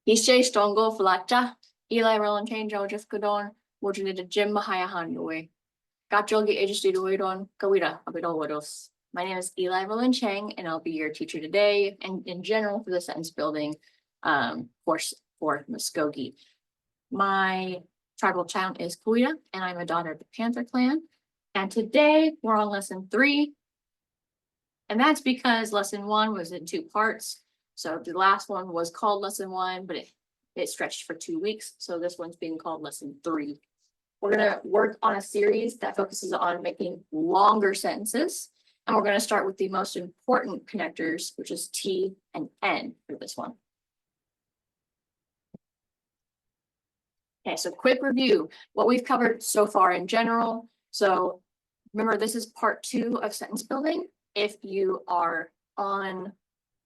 Ishe Stongo Flacha, Eli Rowland-Chang, Joseph Kudon, Wojunida Jim Mahayahan Doi. Gacholgi Agency Doidon, Kawida, Abidowados. My name is Eli Rowland-Chang, and I'll be your teacher today and in general for the sentence building course for Mvskoke. My tribal chant is Kawida, and I'm a daughter of the Panther clan. And today we're on lesson 3. And that's because lesson 1 was in 2 parts. So the last one was called lesson 1, but it stretched for 2 weeks. So this one's being called lesson 3. We're going to work on a series that focuses on making longer sentences. And we're going to start with the most important connectors, which is T and N for this one. Okay, so quick review, what we've covered so far in general. So remember, this is part 2 of sentence building. If you are on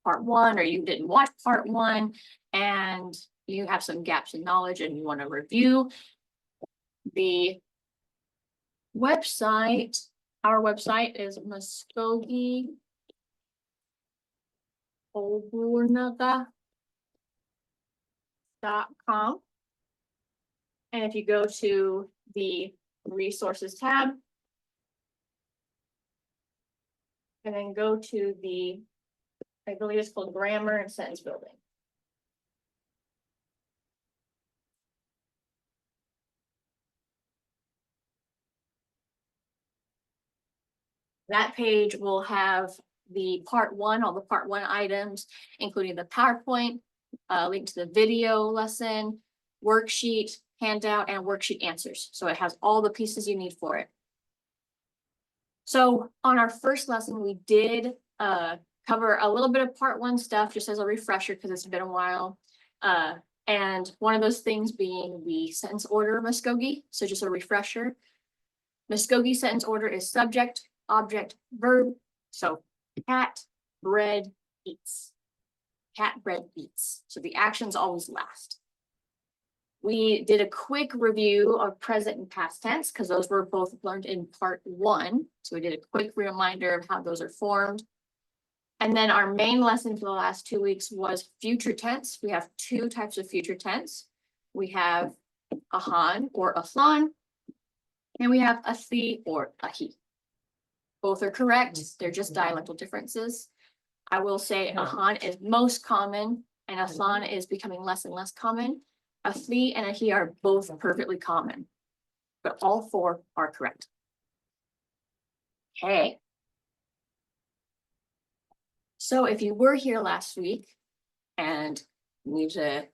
part 1 or you didn't watch part 1 and you have some gaps in knowledge and you want to review, the website, our website is Mvskoke Opunvkv.com. And if you go to the resources tab, and then go to the, I believe it's called grammar and sentence building. That page will have the part 1, all the part 1 items, including the PowerPoint, link to the video lesson, worksheet, handout, and worksheet answers. So it has all the pieces you need for it. So on our first lesson, we did cover a little bit of part 1 stuff, just as a refresher, because it's been a while. And one of those things being the sentence order of Mvskoke. So just a refresher. Mvskoke sentence order is subject, object, verb. So cat, bread, eats. Cat, bread, eats. So the action's always last. We did a quick review of present and past tense because those were both learned in part 1. So we did a quick reminder of how those are formed. And then our main lesson for the last 2 weeks was future tense. We have 2 types of future tense. We have ahan or athan, and we have athi or ahi. Both are correct. They're just dialectal differences. I will say ahan is most common and athan is becoming less and less common. Athi and ahi are both perfectly common, but all 4 are correct. Okay. So if you were here last week and need to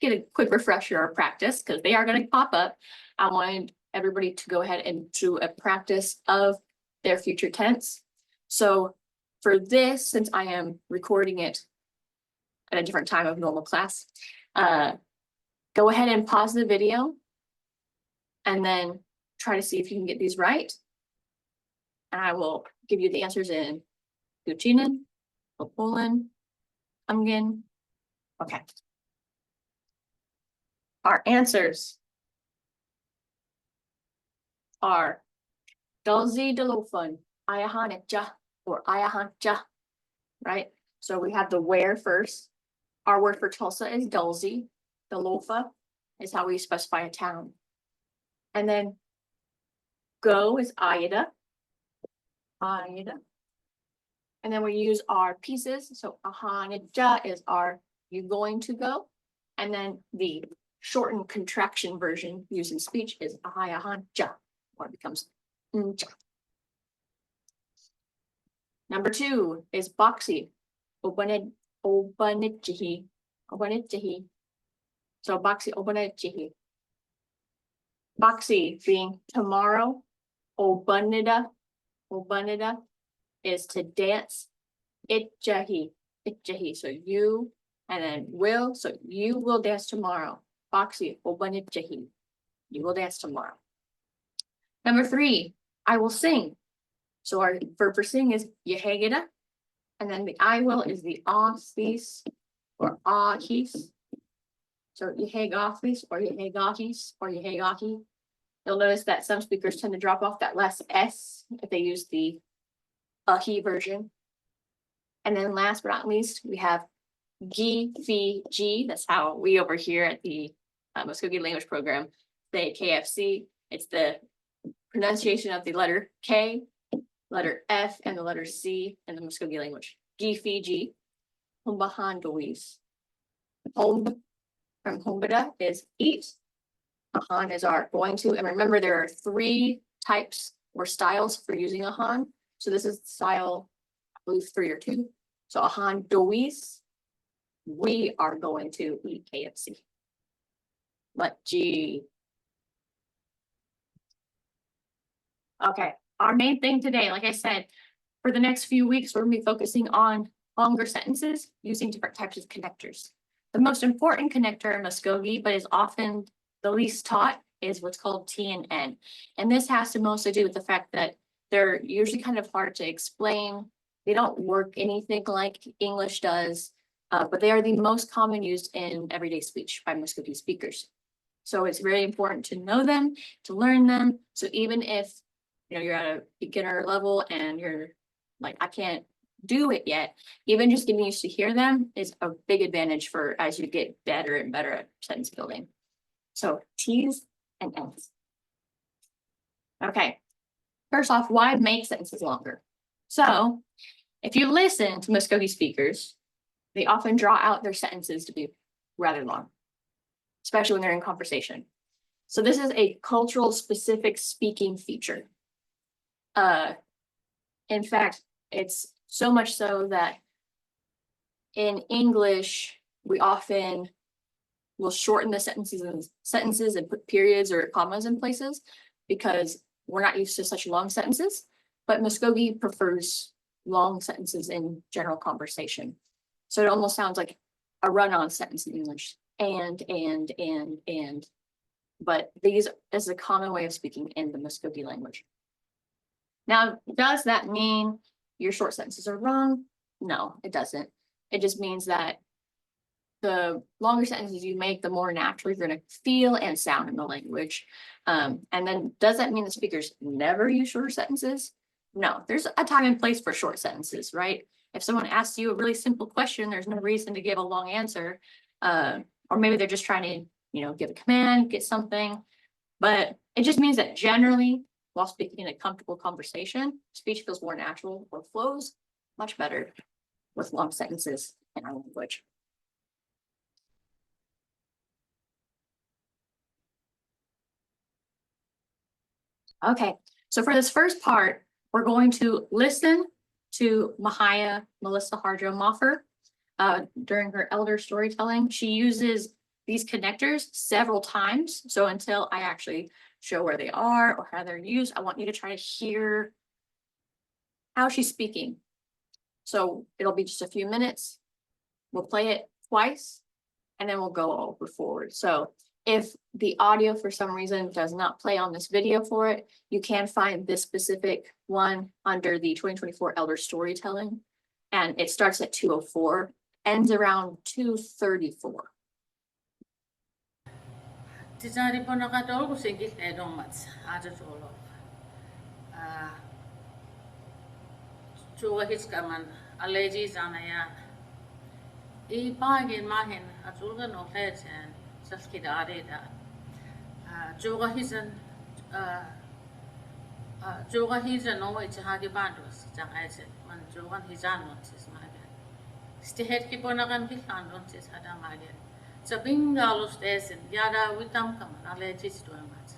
get a quick refresher or practice, because they are going to pop up, I wanted everybody to go ahead and do a practice of their future tense. So for this, since I am recording it at a different time of normal class, go ahead and pause the video and then try to see if you can get these right. And I will give you the answers in Guchinen, Poland, Umgen. Okay. Our answers are Dalzi Delofun, Ayahanetja, or Ayahanja, right? So we have the where first. Our word for Tulsa is Dulzy. The Lofa is how we specify a town. And then go is Ayada. Ayada. And then we use our pieces. So ahanija is our you going to go. And then the shortened contraction version used in speech is ahayahanja, or it becomes nja. Number 2 is boxy. Obanitjihi. Obanitjihi. So boxy obanitjihi. Boxy being tomorrow. Obanida. Obanida is to dance. Itjahi. Itjahi. So you, and then will. So you will dance tomorrow. Boxy obanitjahi. You will dance tomorrow. Number 3, I will sing. So our verb for sing is yehegida. And then the I will is the ahis or ahis. So yehegahis or yehegahis or yehegahi. You'll notice that some speakers tend to drop off that last S if they use the ahi version. And then last but not least, we have G, Phi, G. That's how we over here at the Mvskoke language program say KFC. It's the pronunciation of the letter K, letter F, and the letter C in the Mvskoke language. G, Phi, G. Humbahan Dois. Home from Humbada is eat. Ahan is our going to. And remember, there are 3 types or styles for using ahan. So this is style, I believe, 3 or 2. So ahan dois, we are going to eat KFC. But gee. Okay, our main thing today, like I said, for the next few weeks, we're going to be focusing on longer sentences using different types of connectors. The most important connector in Mvskoke, but is often the least taught, is what's called T and N. And this has to mostly do with the fact that they're usually kind of hard to explain. They don't work anything like English does, but they are the most common used in everyday speech by Mvskoke speakers. So it's very important to know them, to learn them. So even if you're at a beginner level and you're like, I can't do it yet, even just getting used to hear them is a big advantage for as you get better and better at sentence building. So T's and N's. Okay, first off, why make sentences longer? So if you listen to Mvskoke speakers, they often draw out their sentences to be rather long, especially when they're in conversation. So this is a cultural specific speaking feature. In fact, it's so much so that in English, we often will shorten the sentences and put periods or commas in places because we're not used to such long sentences. But Mvskoke prefers long sentences in general conversation. So it almost sounds like a run-on sentence in English. And. But these is a common way of speaking in the Mvskoke language. Now, does that mean your short sentences are wrong? No, it doesn't. It just means that the longer sentences you make, the more natural you're going to feel and sound in the language. And then does that mean the speakers never use shorter sentences? No, there's a time and place for short sentences, right? If someone asks you a really simple question, there's no reason to give a long answer. Or maybe they're just trying to, give a command, get something. But it just means that generally, while speaking in a comfortable conversation, speech feels more natural or flows much better with long sentences in our language. Okay, so for this first part, we're going to listen to Mahaya Melissa Hardrow Moffer during her elder storytelling. She uses these connectors several times. So until I actually show where they are or how they're used, I want you to try to hear how she's speaking. So it'll be just a few minutes. We'll play it twice and then we'll go over forward. So if the audio for some reason does not play on this video for it, you can find this specific one under the 2024 Elder Storytelling. And it starts at 2:04, ends around 2:34. Tisari po nakatol ko singkit edong mats ada tolo. Chuga hits kaman allergy zanaya. I pagin mahin at ulga no hetsen saskida areda. Chuga hisan no way to hagi bandos jang aiset man chugan hisan no sis magen. Stihet ki po nakan kilan don sis hada magen. Sabingalos desin yada witam kaman allergies to mat.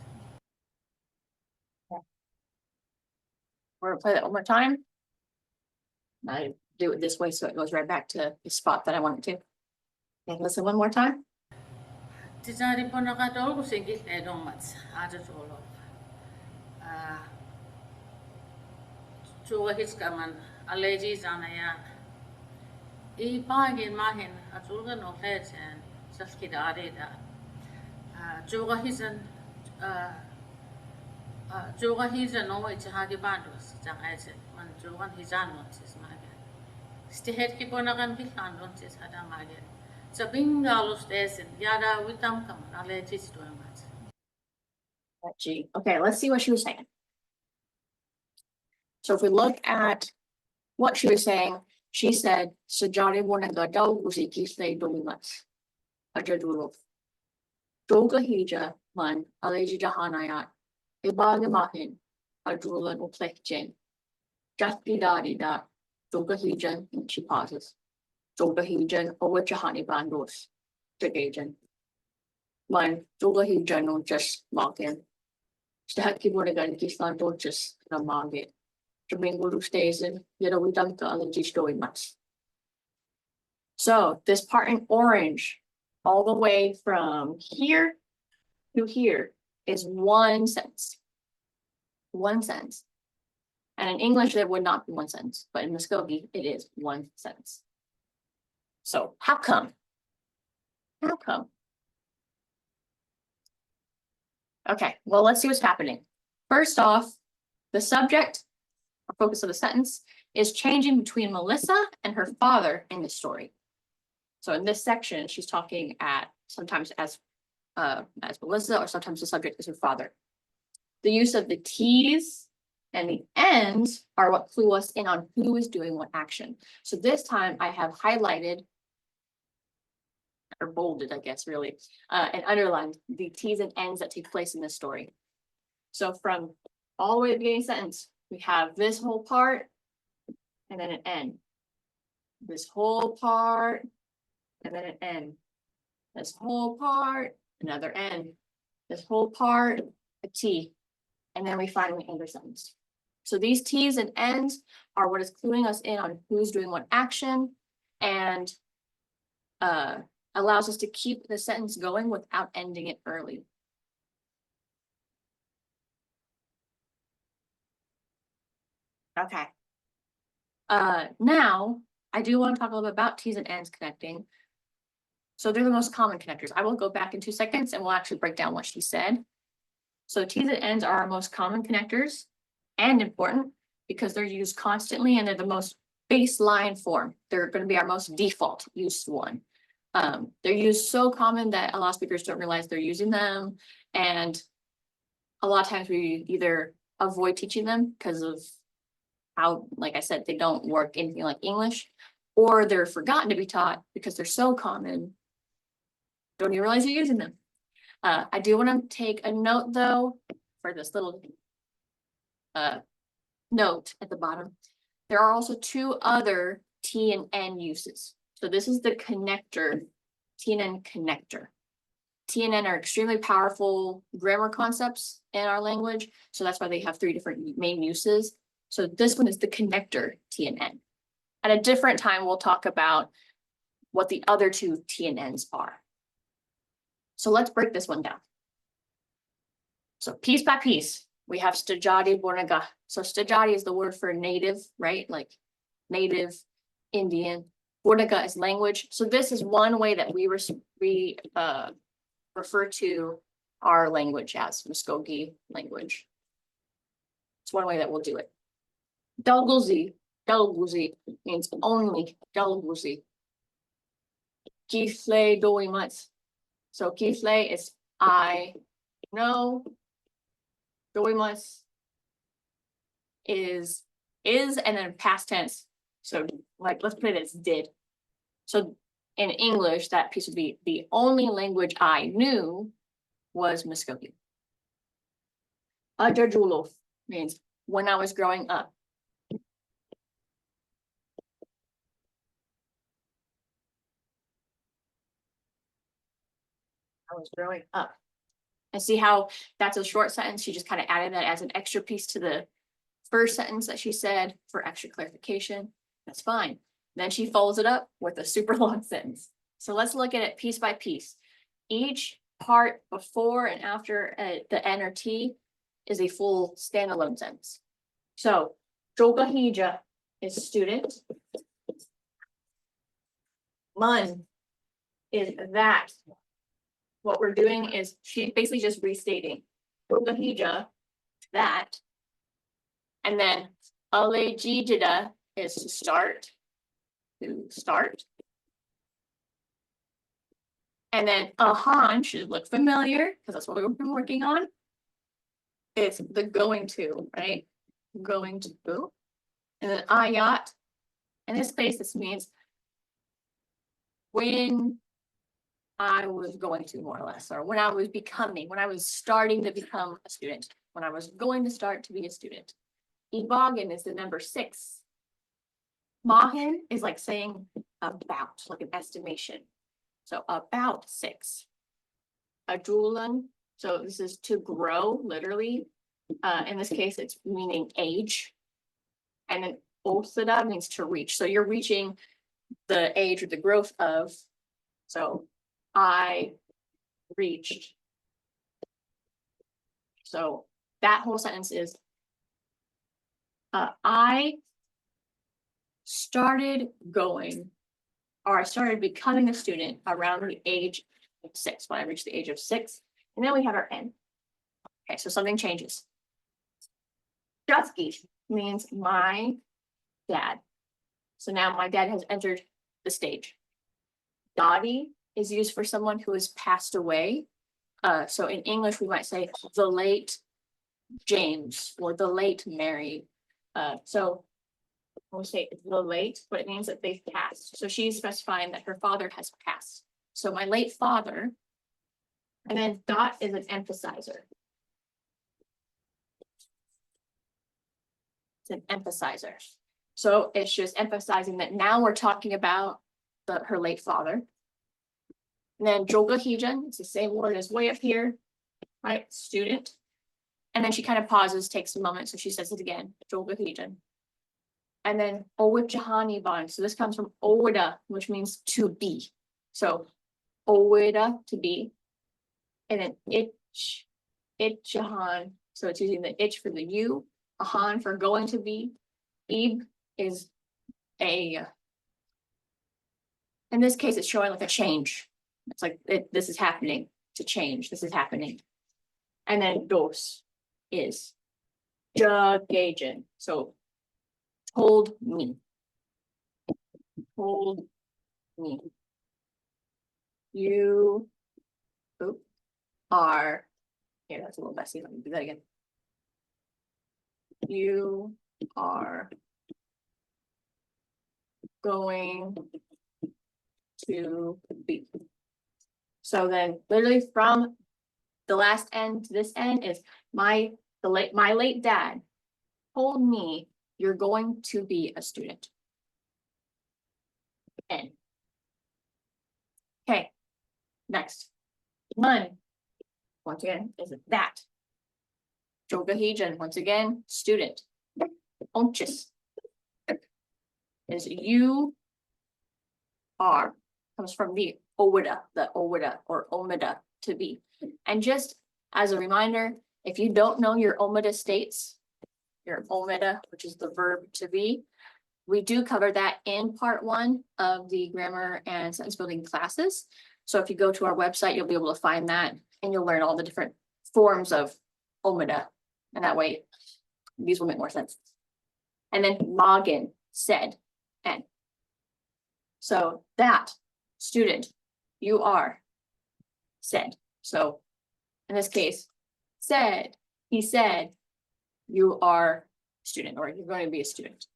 We're gonna play that one more time. I do it this way so it goes right back to the spot that I want it to. Okay, listen one more time. Tisari po nakatol ko singkit edong mats ada tolo. Chuga hits kaman allergies zanaya. I pagin mahin at ulga no hetsen saskida areda. Chuga hisan no way to hagi bandos jang aiset man chugan hisan no sis magen. Stihet ki po nakan kilan don sis hada magen. Sabingalos desin yada witam kaman allergies to mat. Gee. Okay, let's see what she was saying. So if we look at what she was saying, She said, Sajari Bonaga Dalgusi Kisle Domimas, Ajadulov. Doga Hija Man, Aleji Jahanayat, Ibagamahin, Adulan Uplekjen. Jasti Dadi Da, Doga Hijan, and she pauses. Doga Hijan, over Jahani Bandos, Jagajan. Man, Doga Hijan, no just walk in. Stahaki Bonagan Kislan don't just Ramage. Jamingulu stays in, yet we dump the other story much. So this part in orange, all the way from here to here, is one sentence. One sentence. And in English, it would not be one sentence, but in Mvskoke, it is one sentence. So how come? How come? Okay, well, let's see what's happening. First off, the subject, or focus of the sentence, is changing between Melissa and her father in this story. So in this section, she's talking sometimes as Melissa, or sometimes the subject is her father. The use of the T's and the N's are what clue us in on who is doing what action. So this time I have highlighted, or bolded, I guess, really, and underlined the T's and N's that take place in this story. So from all the way to the beginning sentence, we have this whole part, and then an N. This whole part, and then an N. This whole part, another N. This whole part, a T. And then we finally end our sentence. So these T's and N's are what is cluing us in on who's doing what action, and allows us to keep the sentence going without ending it early. Okay. Now I do want to talk a little bit about T's and N's connecting. So they're the most common connectors. I will go back in 2 seconds and we'll actually break down what she said. So T's and N's are our most common connectors and important because they're used constantly and they're the most baseline form. They're going to be our most default used one. They're used so common that a lot of speakers don't realize they're using them. And a lot of times we either avoid teaching them because of how, like I said, they don't work anything like English, or they're forgotten to be taught because they're so common. Don't even realize you're using them. I do want to take a note though, for this little note at the bottom. There are also 2 other T and N uses. So this is the connector, T and N connector. T and N are extremely powerful grammar concepts in our language. So that's why they have 3 different main uses. So this one is the connector T and N. At a different time, we'll talk about what the other 2 T and N's are. So let's break this one down. So piece by piece, we have Stajati Bornaga. So Stajati is the word for native, right? Like native, Indian. Bornaga is language. So this is one way that we refer to our language as Mvskoke language. It's one way that we'll do it. Dalguzi means only Dalguzi. Kisle doimas. So kisle is I know. Doimas is and then past tense. So like let's put it as did. So in English, that piece would be the only language I knew was Mvskoke. Ajajulov means when I was growing up. I was growing up. And see how that's a short sentence? She just kind of added that as an extra piece to the first sentence that she said for extra clarification. That's fine. Then she follows it up with a super long sentence. So let's look at it piece by piece. Each part before and after the N or T is a full standalone sentence. So Jogahija is student. Mun is that. What we're doing is she's basically just restating Jogahija, that. And then Alejijida is to start. And then Ahan should look familiar because that's what we've been working on. It's the going to, right? Going to. And then Ayat In this case, this means when I was going to, more or less, or when I was starting to become a student, when I was going to start to be a student. Ibagen is the number 6. Mahin is like saying about, like an estimation. So about 6. Ajulan, so this is to grow, literally. In this case, it's meaning age. And then osada means to reach. So you're reaching the age or the growth of. So I reached. So that whole sentence is I started going, or I started becoming a student around the age of 6, when I reached the age of 6. And then we have our N. Okay, so something changes. Jatsky means my dad. So now my dad has entered the stage. Dottie is used for someone who has passed away. So in English, we might say the late James or the late Mary. So we'll say the late, but it means that they've passed. So she's specifying that her father has passed. So my late father, and then dot is an emphasizer. It's an emphasizer. So it's just emphasizing that now we're talking about her late father. And then joga hijan, it's the same word as way up here, right? Student. And then she kind of pauses, takes a moment, so she says it again, joga hijan. And then owit jahani bond. So this comes from owida, which means to be. So owida, to be. And then it jahan. So it's using the itch for the you, ahan for going to be. Ib is in this case, it's showing like a change. It's like this is happening to change. This is happening. And then dos is jagajan. So told me. Told me. You are here. That's a little messy. Let me do that again. You are going to be. So then literally from the last end to this end is my late dad told me you're going to be a student. N. Okay, next. Mun, once again, is that. Jogahijan, once again, student. Onchis is you are, comes from the owida or omida, to be. And just as a reminder, if you don't know your omida states, your omida, which is the verb to be, we do cover that in part 1 of the grammar and sentence building classes. So if you go to our website, you'll be able to find that and you'll learn all the different forms of omida. And that way, these will make more sense. And then Magen, said, and. So that student, you are said. So in this case, said, he said, you are a student, or you're going to be a student.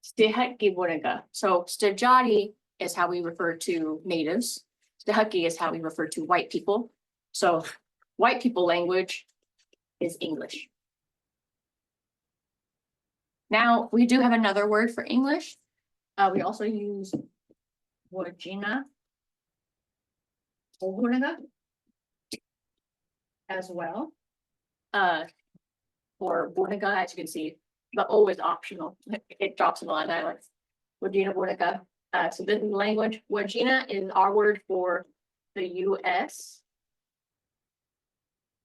Stehaki Bonaga. So Stajati is how we refer to natives. Stehaki is how we refer to white people. So white people language is English. Now we do have another word for English. We also use Wajina as well. For Bornaga, as you can see, but always optional. It drops in a lot of dialects. Wajina Bornaga. So this is language. Wajina is our word for the US.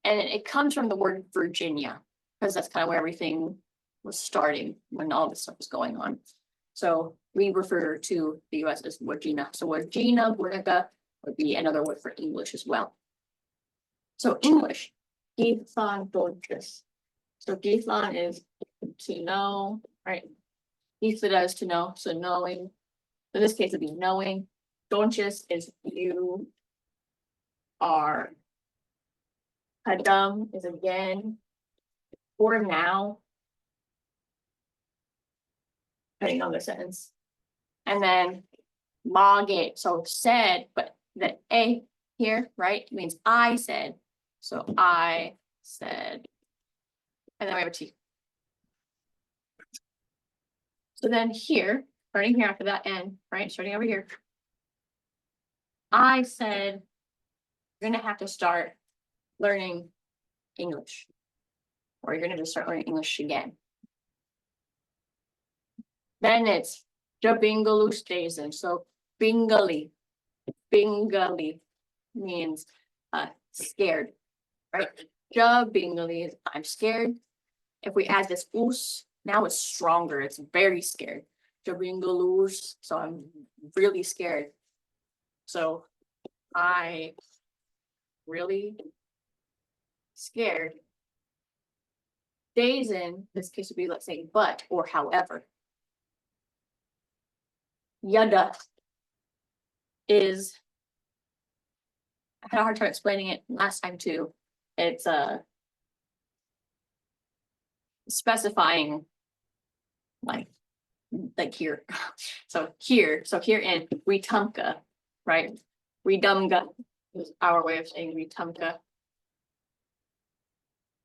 And it comes from the word Virginia, because that's kind of where everything was starting when all this stuff was going on. So we refer to the US as Wajina. So Wajina Bornaga would be another word for English as well. So English, Githlan Dorchus. So Githlan is to know, right? Githla is to know, so knowing. In this case, it'd be knowing. Donchus is you are. Hadam is again, or now. depending on the sentence. And then mage, so said, but the A here, right, means I said. So I said, and then we have a T. So then here, starting here after that N, right, starting over here, I said, you're gonna have to start learning English, or you're gonna just start learning English again. Then it's Jabingalu station. So bingali means scared, right? Jabingali is I'm scared. If we add this us, now it's stronger. It's very scared. Jabingalus, so I'm really scared. So I really scared. Days in this case would be, let's say, but or however. Yada is, I had a hard time explaining it last time too. It's specifying like here. So here in Wetumka, right? Redumga is our way of saying Wetumka.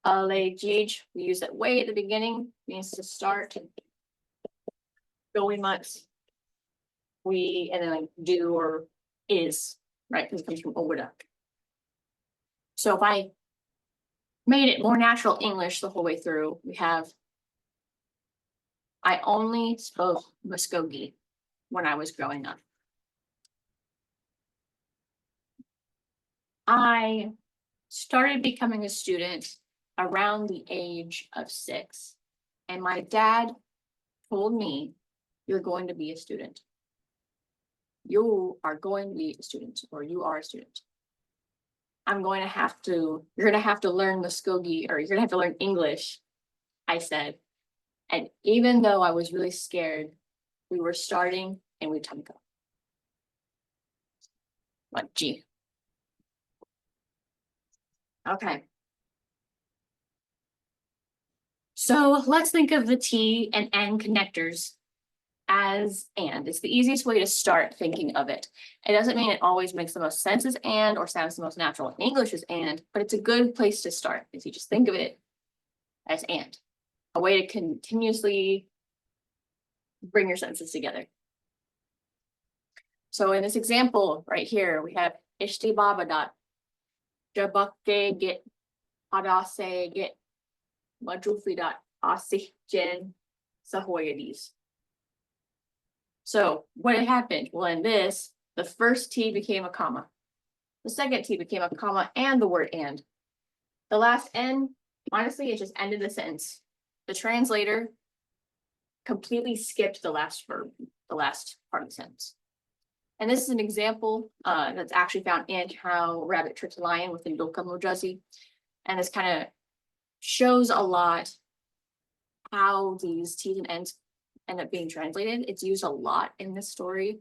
Alejij, we use that way at the beginning, means to start. Going much. We, and then like do or is, right? Because it comes from Obuda. So if I made it more natural English the whole way through, we have, I only spoke Mvskoke when I was growing up. I started becoming a student around the age of 6. And my dad told me, you're going to be a student. You are going to be a student, or you are a student. You're going to have to learn Mvskoke, or you're gonna have to learn English, I said. And even though I was really scared, we were starting in Wetumka. Like G. Okay. So let's think of the T and N connectors as and. It's the easiest way to start thinking of it. It doesn't mean it always makes the most sense as and or sounds the most natural in English as and, but it's a good place to start if you just think of it as and. A way to continuously bring your sentences together. So in this example right here, we have ishti babadat, jabakke get, adase get, majufidat, asih jen, sahoyadis. So what had happened? Well, in this, the first T became a comma. The second T became a comma and the word and. The last N, honestly, it just ended the sentence. The translator completely skipped the last verb, the last part of the sentence. And this is an example that's actually found in How Rabbit Tricked a Lion within Doka Mojazi. And this kind of shows a lot how these T's and N's end up being translated. It's used a lot in this story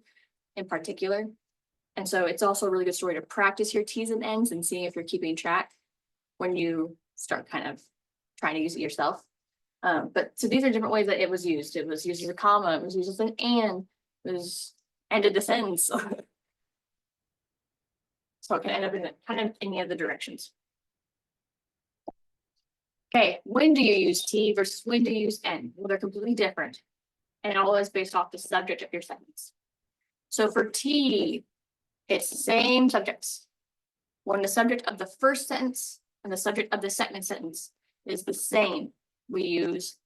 in particular. And so it's also a really good story to practice your T's and N's and seeing if you're keeping track when you start kind of trying to use it yourself. But so these are different ways that it was used. It was used as a comma, it was used as an and, it was ended the sentence. So it can end up in kind of any of the directions. Okay, when do you use T versus when do you use N? Well, they're completely different. And it all is based off the subject of your sentence. So for T, it's the same subjects. When the subject of the first sentence and the subject of the second sentence is the same, we use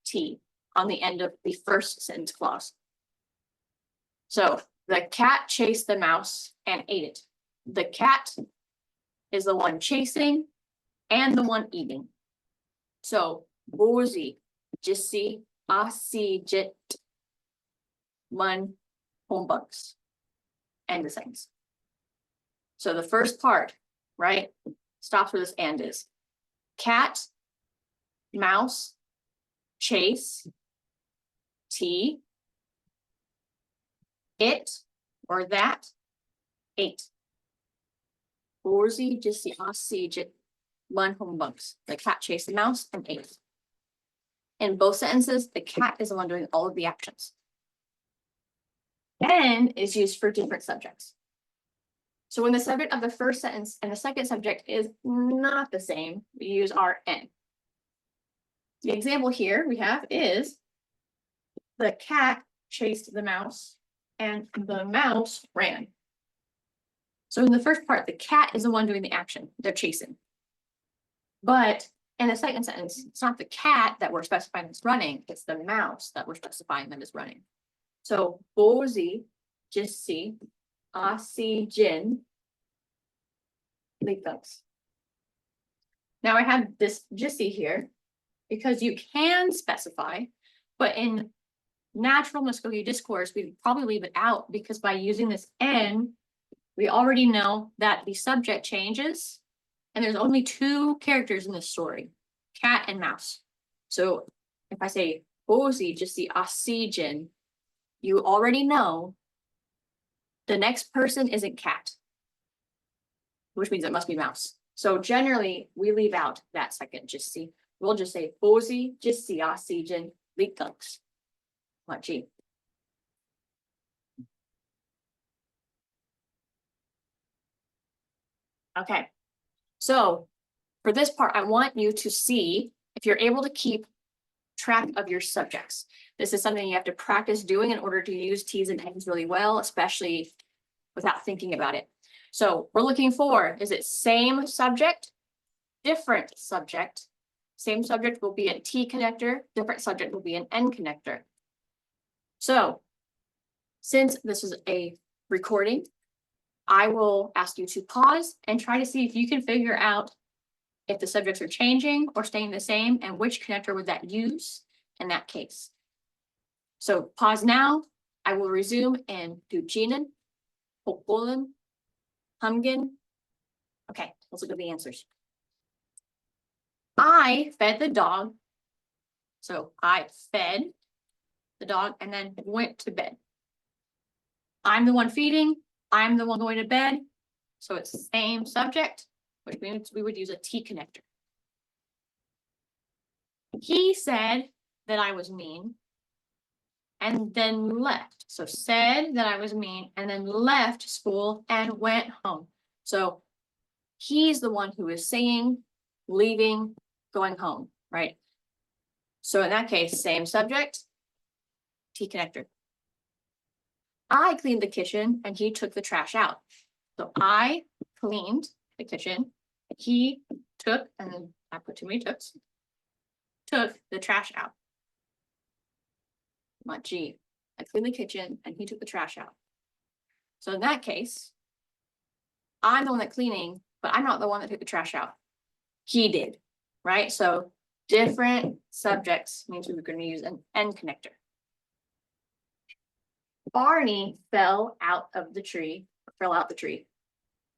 T on the end of the first sentence clause. So the cat chased the mouse and ate it. The cat is the one chasing and the one eating. So Bozi, Jissi, Asi, Jit, Man, Hombugs, and the sentence. So the first part, right, stops where this and is. Cat, mouse, chase, T, it, or that, ate. Borzi, Jissi, Asi, Jit, Man, Hombugs. The cat chased the mouse and ate. In both sentences, the cat is the one doing all of the actions. N is used for different subjects. So when the subject of the first sentence and the second subject is not the same, we use our N. The example here we have is the cat chased the mouse and the mouse ran. So in the first part, the cat is the one doing the action. They're chasing. But in the second sentence, it's not the cat that we're specifying is running, it's the mouse that we're specifying that is running. So 보지, 지시, 아시진, 리떡스. Now I have this 지시 here because you can specify, but in natural Mvskoke discourse, we probably leave it out because by using this N, we already know that the subject changes and there's only two characters in this story, cat and mouse. So if I say 보지, 지시, 아시진, you already know the next person isn't cat, which means it must be mouse. So generally, we leave out that second 지시. We'll just say 보지, 지시, 아시진, 리떡스. What G? Okay, so for this part, I want you to see if you're able to keep track of your subjects. This is something you have to practice doing in order to use T's and N's really well, especially without thinking about it. So we're looking for, is it same subject, different subject? Same subject will be a T connector, different subject will be an N connector. So since this is a recording, I will ask you to pause and try to see if you can figure out if the subjects are changing or staying the same and which connector would that use in that case. So pause now. I will resume in 두지는, 복고는, 함긴. Okay, let's look at the answers. I fed the dog. So I fed the dog and then went to bed. I'm the one feeding. I'm the one going to bed. So it's the same subject, which means we would use a T connector. He said that I was mean and then left. So said that I was mean and then left school and went home. So he's the one who is saying, leaving, going home, right? So in that case, same subject, T connector. I cleaned the kitchen and he took the trash out. So I cleaned the kitchen, he took, and then I put too many tooks, took the trash out. Not G. I cleaned the kitchen and he took the trash out. So in that case, I'm the one that's cleaning, but I'm not the one that took the trash out. He did, right? So different subjects means we're going to use an N connector. Barney fell out the tree,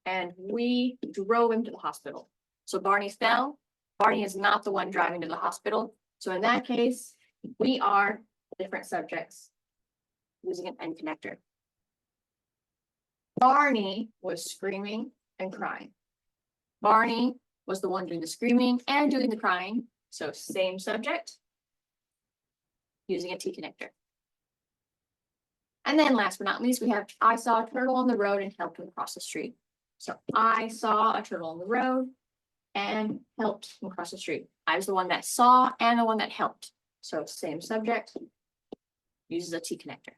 and we drove him to the hospital. So Barney fell. Barney is not the one driving to the hospital. So in that case, we are different subjects using an N connector. Barney was screaming and crying. Barney was the one doing the screaming and doing the crying. So same subject using a T connector. And then last but not least, we have I saw a turtle on the road and helped him cross the street. So I saw a turtle on the road and helped him cross the street. I was the one that saw and the one that helped. So same subject, uses a T connector.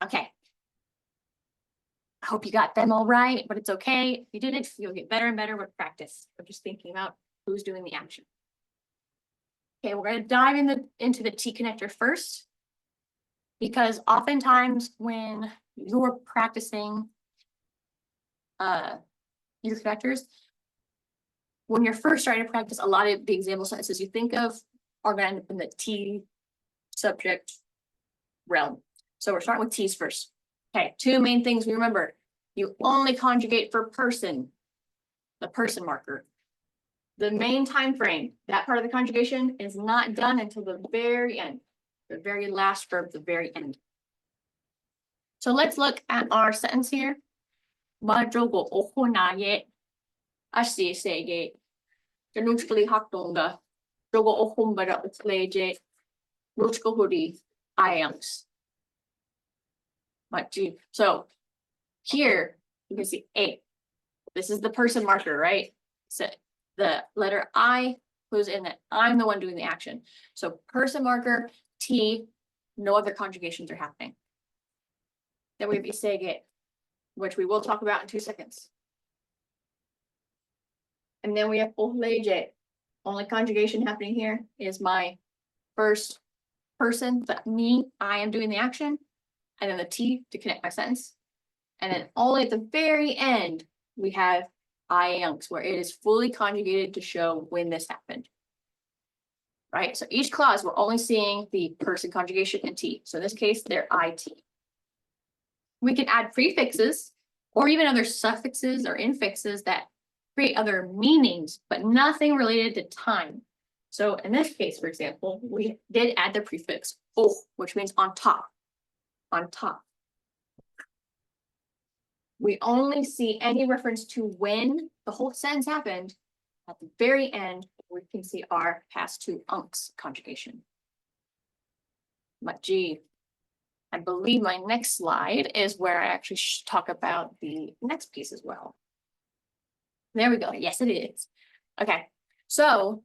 Okay. I hope you got them all right, but it's okay. If you didn't, you'll get better and better with practice. I'm just thinking about who's doing the action. Okay, we're going to dive into the T connector first. Because oftentimes when you're practicing your connectors, when you're first starting to practice, a lot of the example sentences you think of are going to end up in the T subject realm. So we're starting with T's first. Okay, two main things we remember. You only conjugate for person, the person marker. The main time frame, that part of the conjugation is not done until the very end. The very last verb, the very end. So let's look at our sentence here. Madrogo ohonaye asisege. Janukli haktonga. Drogo ohombara utleje. Mvskoke Ayangs. So here you can see A. This is the person marker, right? So the letter I goes in that I'm the one doing the action. So person marker, T, no other conjugations are happening. Then we have Mvskoke, which we will talk about in 2 seconds. And then we have Opunvkv. Only conjugation happening here is my first person, but me, I am doing the action, and then the T to connect my sentence. And then only at the very end, we have Ayangs, where it is fully conjugated to show when this happened. Right? So each clause, we're only seeing the person conjugation and T. So in this case, they're IT. We can add prefixes or even other suffixes or infixes that create other meanings, but nothing related to time. So in this case, for example, we did add the prefix oh, which means on top. On top. We only see any reference to when the whole sentence happened at the very end. We can see our past two unks conjugation. But gee, I believe my next slide is where I actually talk about the next piece as well. There we go. Yes, it is. Okay. So,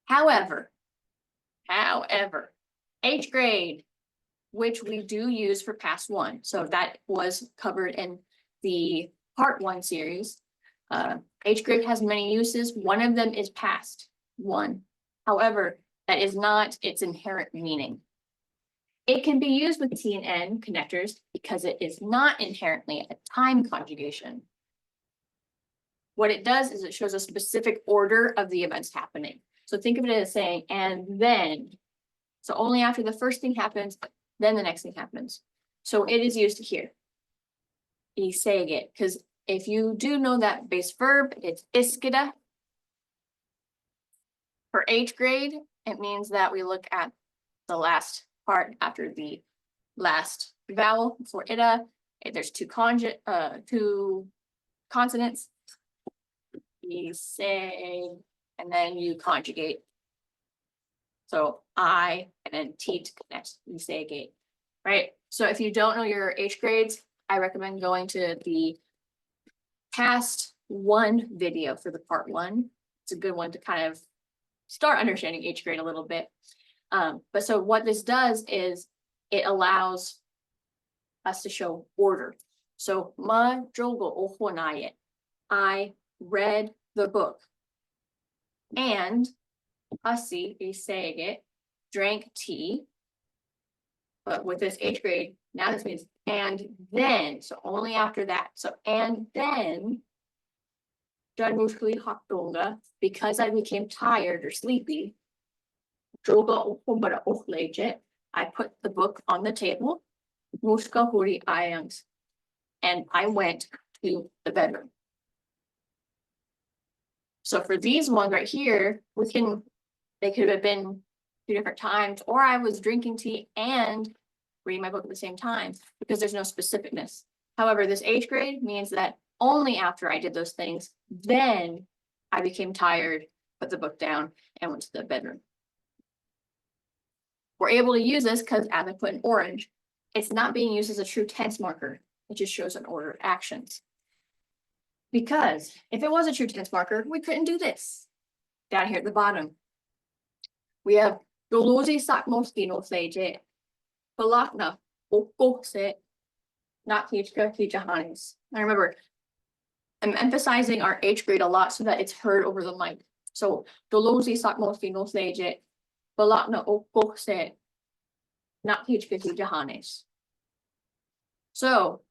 however, H grade, which we do use for past one. So that was covered in the part 1 series. H grade has many uses. One of them is past one. However, that is not its inherent meaning. It can be used with T and N connectors because it is not inherently a time conjugation. What it does is it shows a specific order of the events happening. So think of it as saying, and then. So only after the first thing happens, then the next thing happens. So it is used here. Mvskoke, because if you do know that base verb, it's iskida. For H grade, it means that we look at the last part after the last vowel. For ida, there's two consonants. You say, and then you conjugate. So I and then T to connect. Mvskoke, right? So if you don't know your H grades, I recommend going to the past 1 video for the part 1. It's a good one to kind of start understanding H grade a little bit. But so what this does is it allows us to show order. So ma jogo ohonaye. I read the book. And Asi Mvskoke drank tea. But with this H grade, now this means and then. So only after that. So and then because I became tired or sleepy. I put the book on the table. And I went to the bedroom. So for these ones right here, they could have been 2 different times, or I was drinking tea and reading my book at the same time because there's no specificness. However, this H grade means that only after I did those things, then I became tired, put the book down, and went to the bedroom. We're able to use this because as I put in orange, it's not being used as a true tense marker. It just shows an order of actions. Because if it was a true tense marker, we couldn't do this. Down here at the bottom, we have Dolosi Sakmoskino Seje, Balakna, Okokse, not Kichka Kichahanis. I remember I'm emphasizing our H grade a lot so that it's heard over the mic. So Dolosi Sakmoskino Seje, Balakna Okokse, not Kichka Kichahanis. So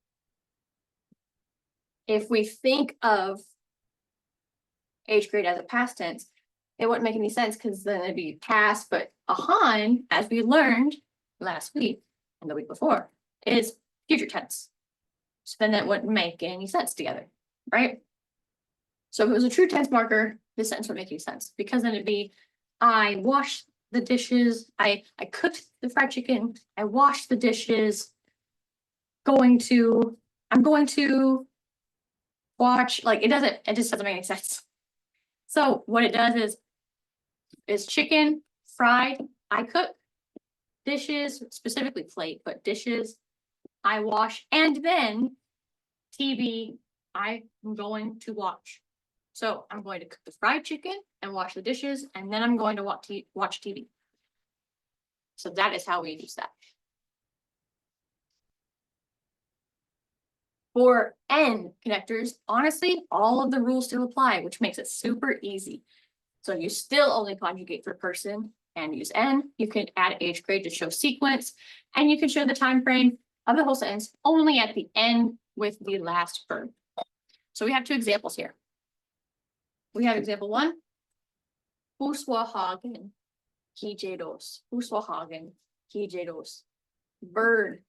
if we think of H grade as a past tense, it wouldn't make any sense because then it'd be past, but ahan, as we learned last week and the week before, is future tense. So then that wouldn't make any sense together, right? So if it was a true tense marker, this sentence would make any sense because then it'd be, I washed the dishes, I cooked the fried chicken, I washed the dishes, I'm going to watch, like it just doesn't make any sense. So what it does is chicken fried, I cook, dishes, specifically plate, but dishes, I wash, and then TV, I'm going to watch. So I'm going to cook the fried chicken and wash the dishes, and then I'm going to watch TV. So that is how we use that. For N connectors, honestly, all of the rules still apply, which makes it super easy. So you still only conjugate for person and use N. You can add age grade to show sequence, and you can show the time frame of the whole sentence only at the end with the last verb. So we have 2 examples here. We have example 1. Huswahagen, hijedos. Huswahagen, hijedos. Bird.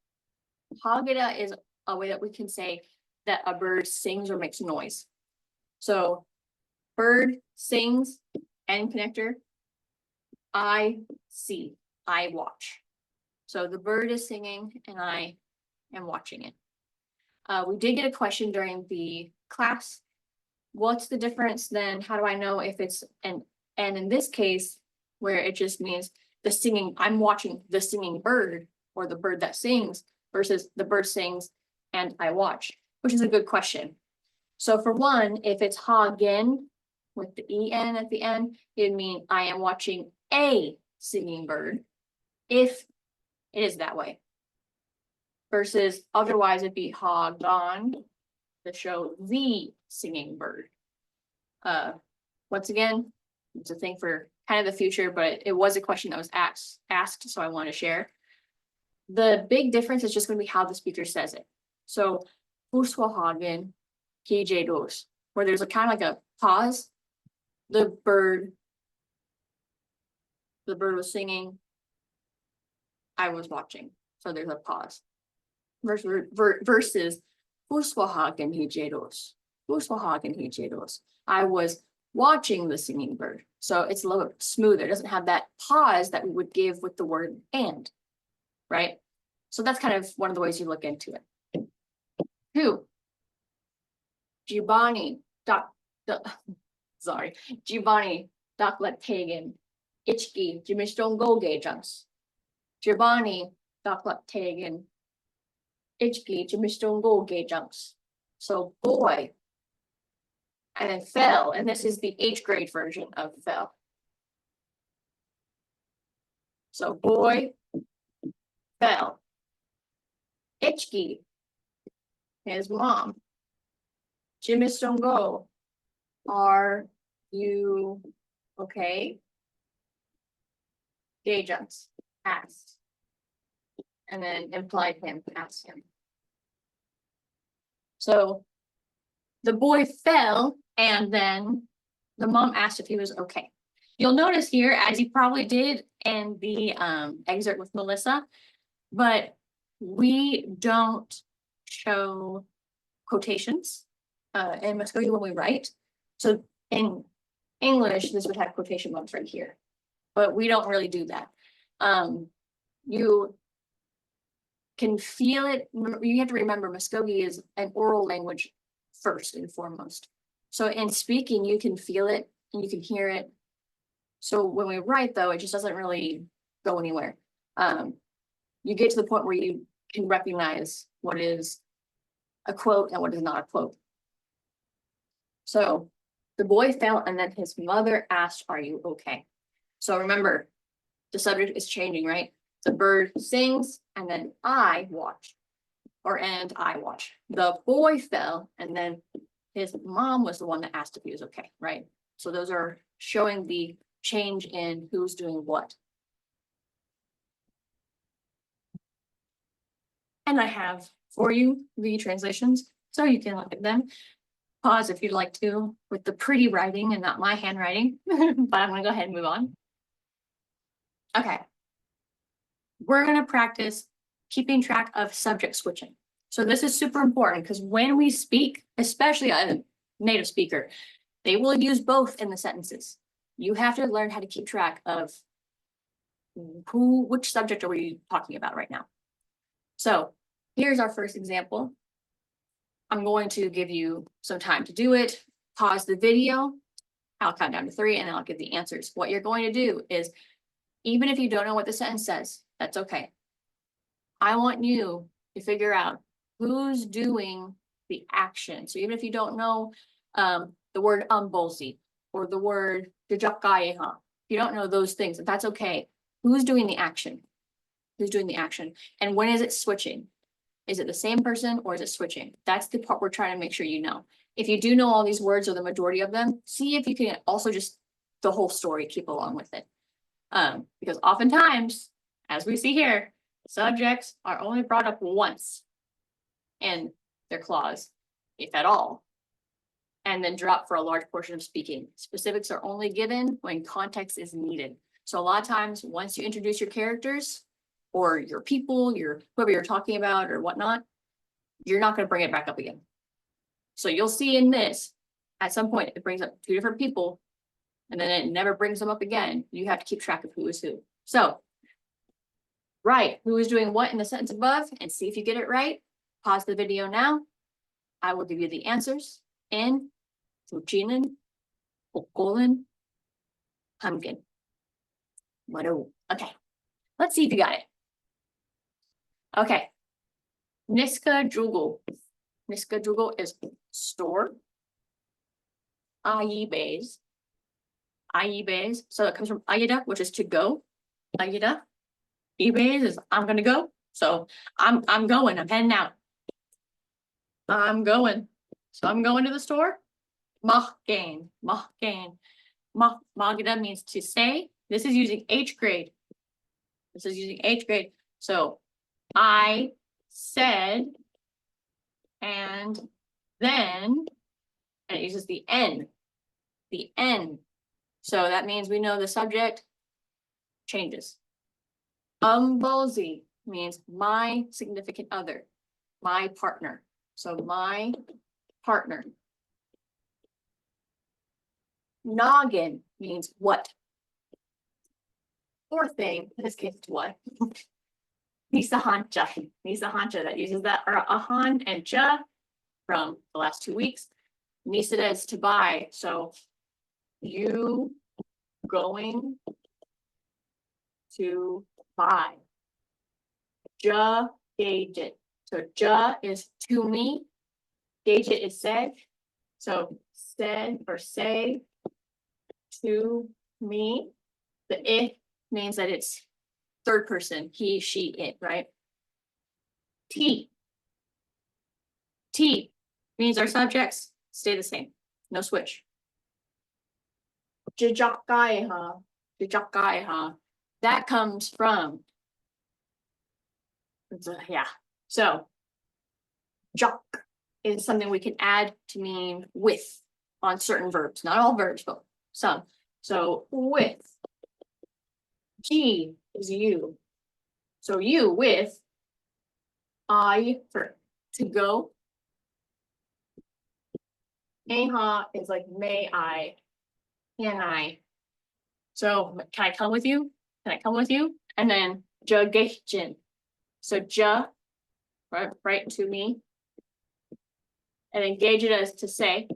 Hageda is a way that we can say that a bird sings or makes noise. So bird sings, N connector. I see, I watch. So the bird is singing and I am watching it. We did get a question during the class. What's the difference then? How do I know if it's an N in this case, where it just means the singing, I'm watching the singing bird or the bird that sings versus the bird sings and I watch, which is a good question. So for one, if it's hagen with the en at the end, it'd mean I am watching a singing bird, if it is that way. Versus otherwise it'd be hagan to show the singing bird. Once again, it's a thing for kind of the future, but it was a question that was asked, so I want to share. The big difference is just going to be how the speaker says it. So, huswahagen, hijedos, where there's a kind of like a pause. The bird was singing. I was watching. So there's a pause. Versus huswahagen hijedos. Huswahagen hijedos. I was watching the singing bird. So it's a little bit smoother. It doesn't have that pause that we would give with the word and, right? So that's kind of one of the ways you look into it. 2. Giovanni Doklategen Ichki Jimistongogejas. Giovanni Doklategen Ichki Jimistongogejas. So boy, and then fell, and this is the H grade version of fell. So boy fell. Ichki, his mom. Jimistongo, are you okay? Gejans asked. And then implied him, asked him. So the boy fell, and then the mom asked if he was okay. You'll notice here, as you probably did in the excerpt with Melissa, but we don't show quotations in Mvskoke when we write. So in English, this would have quotation marks right here, but we don't really do that. You can feel it. You have to remember, Mvskoke is an oral language first and foremost. So in speaking, you can feel it and you can hear it. So when we write, though, it just doesn't really go anywhere. You get to the point where you can recognize what is a quote and what is not a quote. So the boy fell, and then his mother asked, "Are you okay?" So remember, the subject is changing, right? The bird sings, and then I watch, and I watch. The boy fell, and then his mom was the one that asked if he was okay, right? So those are showing the change in who's doing what. And I have for you the translations, so you can look at them. Pause if you'd like to, with the pretty writing and not my handwriting, but I'm gonna go ahead and move on. Okay. We're gonna practice keeping track of subject switching. So this is super important because when we speak, especially a native speaker, they will use both in the sentences. You have to learn how to keep track of which subject are we talking about right now. So here's our first example. I'm going to give you some time to do it. Pause the video. I'll count down to 3 and then I'll give the answers. What you're going to do is, even if you don't know what the sentence says, That's okay. I want you to figure out who's doing the action. So even if you don't know the word Mvhayv or the word Mvhskake, you don't know those things, that's okay. Who's doing the action? Who's doing the action? And when is it switching? Is it the same person or is it switching? That's the part we're trying to make sure you know. If you do know all these words or the majority of them, see if you can also just the whole story, keep along with it. Because oftentimes, as we see here, subjects are only brought up once in their clause, if at all, and then drop for a large portion of speaking. Specifics are only given when context is needed. So a lot of times, once you introduce your characters or your people, whoever you're talking about or whatnot, you're not going to bring it back up again. So you'll see in this, at some point, it brings up 2 different people, and then it never brings them up again. You have to keep track of who is who. So, write who is doing what in the sentence above and see if you get it right. Pause the video now. I will give you the answers in Tuchinen, Okolin, Pumpkin. Okay, let's see if you got it. Okay. Niska Jugal. Niska Jugal is store. Ayibes. Ayibes. So it comes from Ayida, which is to go. Ayida. Ibes is I'm gonna go. So I'm going. I'm heading out. I'm going. So I'm going to the store. Mahgain. Mahgain. Magda means to say. This is using H grade. This is using H grade. So I said, and then, and it uses the N. The N. So that means we know the subject changes. Mvhayv means my significant other, my partner. So my partner. Noggin means what? Or thing, in this case, it's what? Nisahancha. Nisahancha, that uses that or ahan and ja from the last 2 weeks. Nisada is to buy. So you going to buy. Ja gauge it. So ja is to me. Gauge it is said. So said or say to me. The it means that it's third person, he, she, it, right? T. T means our subjects stay the same. No switch. Jijakaiha. Jijakaiha. That comes from, yeah. So, jak is something we can add to mean with on certain verbs. Not all verbs, but some. So, with. G is you. So, you with. I for to go. Aha is like may I. Can I? So, can I come with you? Can I come with you? And then jagajin. So ja, right to me. And engage it as to say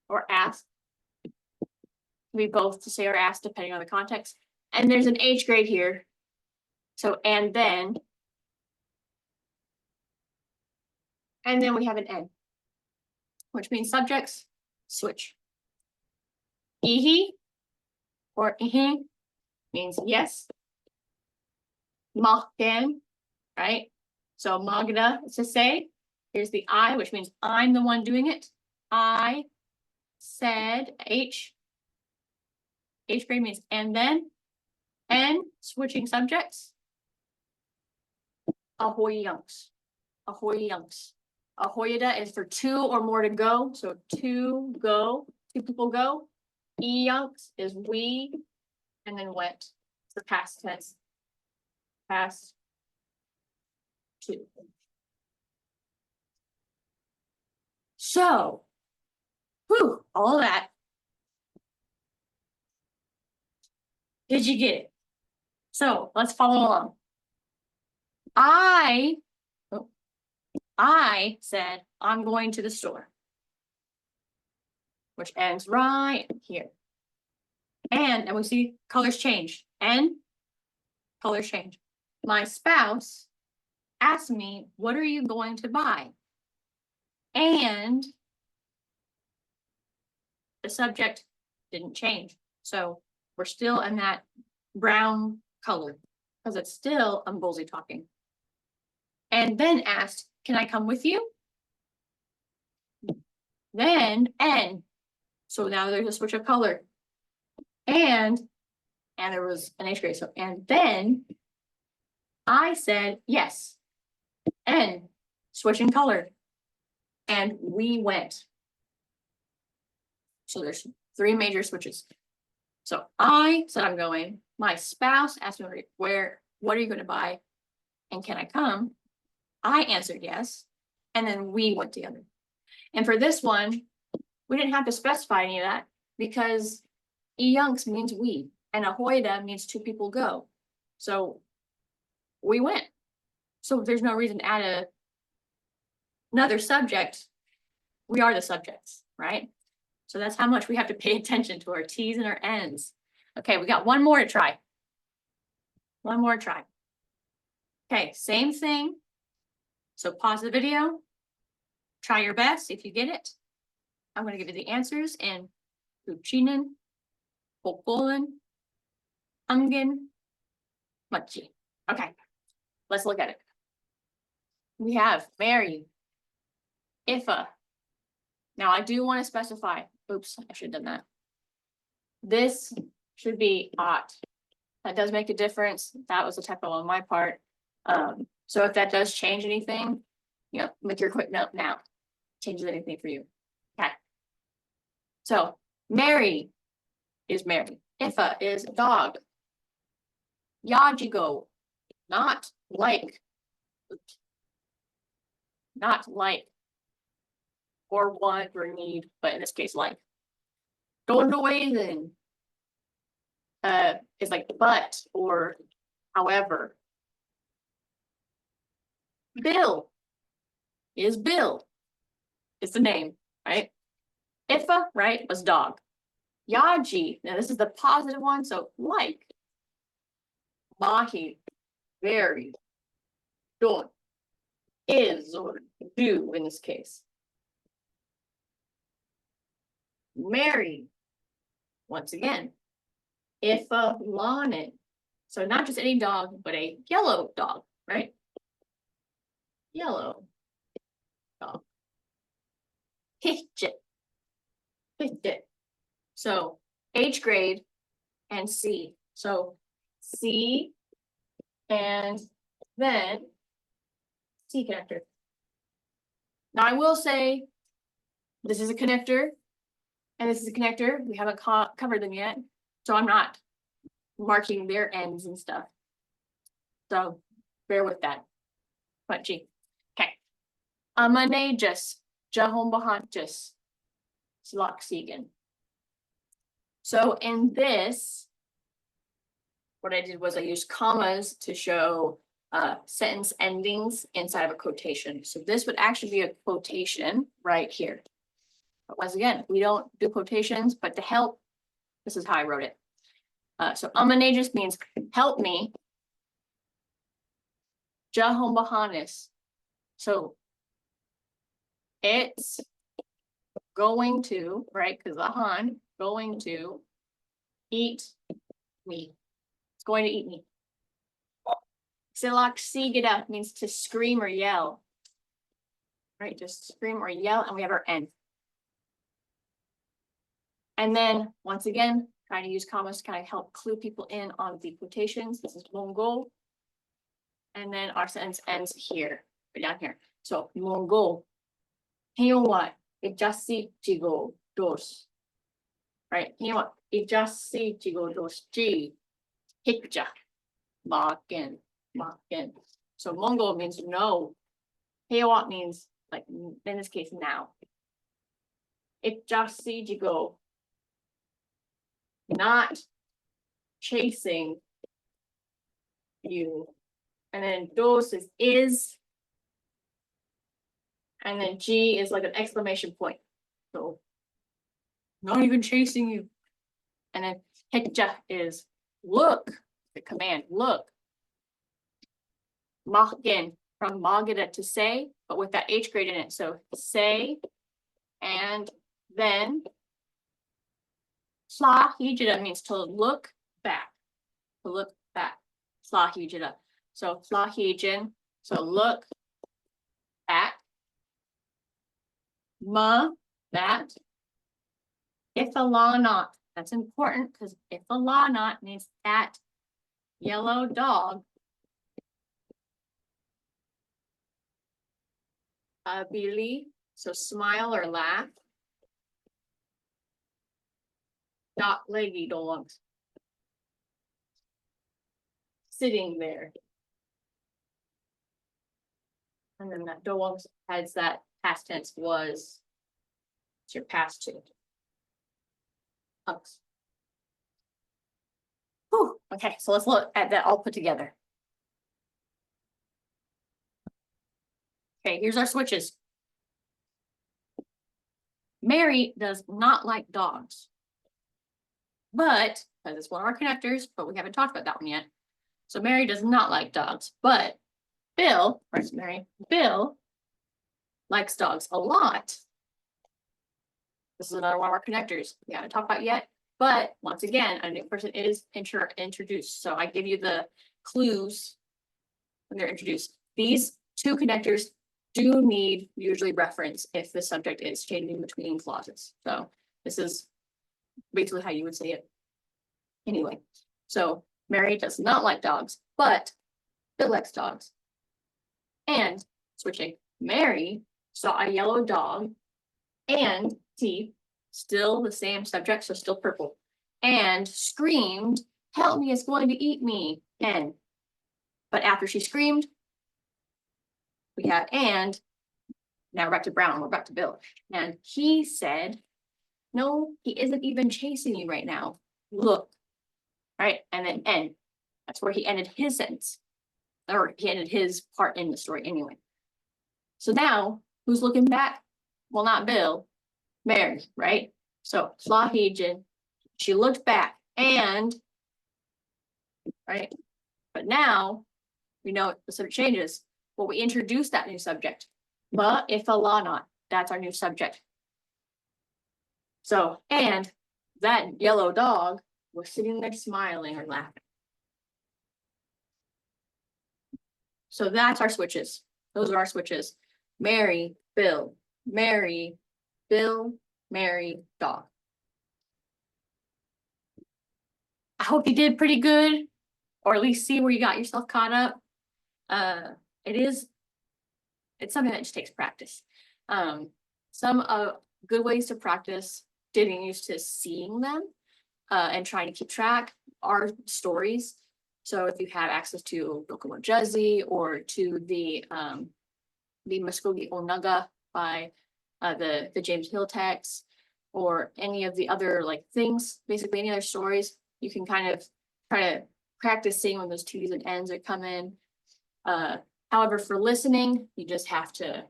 or ask. We both to say or ask depending on the context. And there's an H grade here. So and then we have an N, which means subjects switch. Ihi or ihi means yes. Mahgan, right? So Magda is to say. Here's the I, which means I'm the one doing it. I said H. H grade means and then. N, switching subjects. Ahoy yunks. Ahoy yunks. Ahoyada is for 2 or more to go. So 2 go, 2 people go. Yunks is we, and then went. It's the past tense. Past 2. So, whew, all that. Did you get it? So let's follow along. I said, I'm going to the store, which ends right here. And we see colors change. And colors change. my spouse asked me, what are you going to buy? And the subject didn't change. So we're still in that brown color because it's still Mvhayv talking. And then asked, can I come with you? Then N. So now there's a switch of color. And there was an H grade. So, and then I said, yes. N, switch in color. And we went. So there's 3 major switches. So I said I'm going. My spouse asked me what are you going to buy? And can I come? I answered yes. And then we went together. And for this one, we didn't have to specify any of that because Iyunks means we and Ahoida means 2 people go. So we went. So there's no reason to add another subject. We are the subjects, right? So that's how much we have to pay attention to our T's and our N's. Okay, we got one more to try. One more try. Okay, same thing. So pause the video. Try your best if you get it. I'm going to give you the answers in Uchinen, Pokolan, Ungen, Machi. Okay, let's look at it. We have Mary, Ifa. Now I do want to specify. Oops, I should have done that. This should be ought. That does make a difference. That was a typo on my part. So if that does change anything, make your quick note now. Changes anything for you. Okay. So Mary is Mary. Ifa is dog. Yajigo, not like. Not like. Or want or need, but in this case, like. Dondowazen is like but or however. Bill is Bill. It's the name, right? Ifa, right, was dog. Yaji, now this is the positive one, so like. Mahi, very. Don is or do in this case. Mary, once again, Ifa Lanen. So not just any dog, but a yellow dog, right? Yellow dog. Hijit. Hijit. So H grade and C. So C and then C connector. Now I will say this is a connector and this is a connector. We haven't covered them yet. So I'm not marking their ends and stuff. So bear with that. But G. Okay. Amanagus, Jahombahantus, Sloxigan. So in this, what I did was I used commas to show sentence endings inside of a quotation. So this would actually be a quotation right here. But once again, we don't do quotations, but to help, this is how I wrote it. So amanagus means help me. Jahombahanis. So it's going to, right? Because Ahan going to eat me. It's going to eat me. Silak sigida means to scream or yell. Right, just scream or yell, and we have our N. And then once again, trying to use commas to kind of help clue people in on the quotations. This is Mongol. And then our sentence ends here, down here. So Mongol. Hewa ijasi jigo dos. Right? Hewa ijasi jigo dos ji. Hikja. Magen. Magen. So Mongol means no. Hewa means like in this case now. Ijasi jigo. Not chasing you. And then dos is. And then G is like an exclamation point. So not even chasing you. And then hikja is look, the command, look. Again, from magida to say, but with that H grade in it. So say, and then slahijida means to look back. To look back. Slahijida. So slahijin. So look back. Ma, that. If a law not. That's important because if a law not means that yellow dog. Bili, so smile or laugh. Dot leggy dogs. Sitting there. And then that dog has that past tense was. It's your past two. Whew. Okay, so let's look at that all put together. Okay, here's our switches. Mary does not like dogs. But, because it's one of our connectors, but we haven't talked about that one yet. So Mary does not like dogs, but Bill, where's Mary? Bill likes dogs a lot. This is another one of our connectors we haven't talked about yet. But once again, a new person is introduced. So I give you the clues when they're introduced. These two connectors do need usually reference if the subject is changing between clauses. So this is basically how you would say it. Anyway, so Mary does not like dogs, but Bill likes dogs. And switching, Mary saw a yellow dog and see, still the same subject, so still purple, and screamed, "Help me, it's going to eat me." And, but after she screamed, we have and, now we're back to Brown, we're back to Bill. And he said, "No, he isn't even chasing you right now. Look." Right? And then end. That's where he ended his sentence. Or he ended his part in the story anyway. So now, who's looking back? Well, not Bill, Mary, right? So Slahijin, she looked back and, right? But now we know the subject changes. Well, we introduced that new subject. But if a law not, that's our new subject. So, and that yellow dog was sitting there smiling or laughing. So that's our switches. Those are our switches. Mary, Bill, Mary, Bill, Mary, dog. I hope you did pretty good, or at least see where you got yourself caught up. It's something that just takes practice. Some good ways to practice getting used to seeing them and trying to keep track are stories. So if you have access to Dokomo Jazzy or to the Mvskoke Onaga by the James Hill text, or any of the other like things, basically any other stories, you can kind of try to practice seeing when those T's and N's are coming. However, for listening, you just have to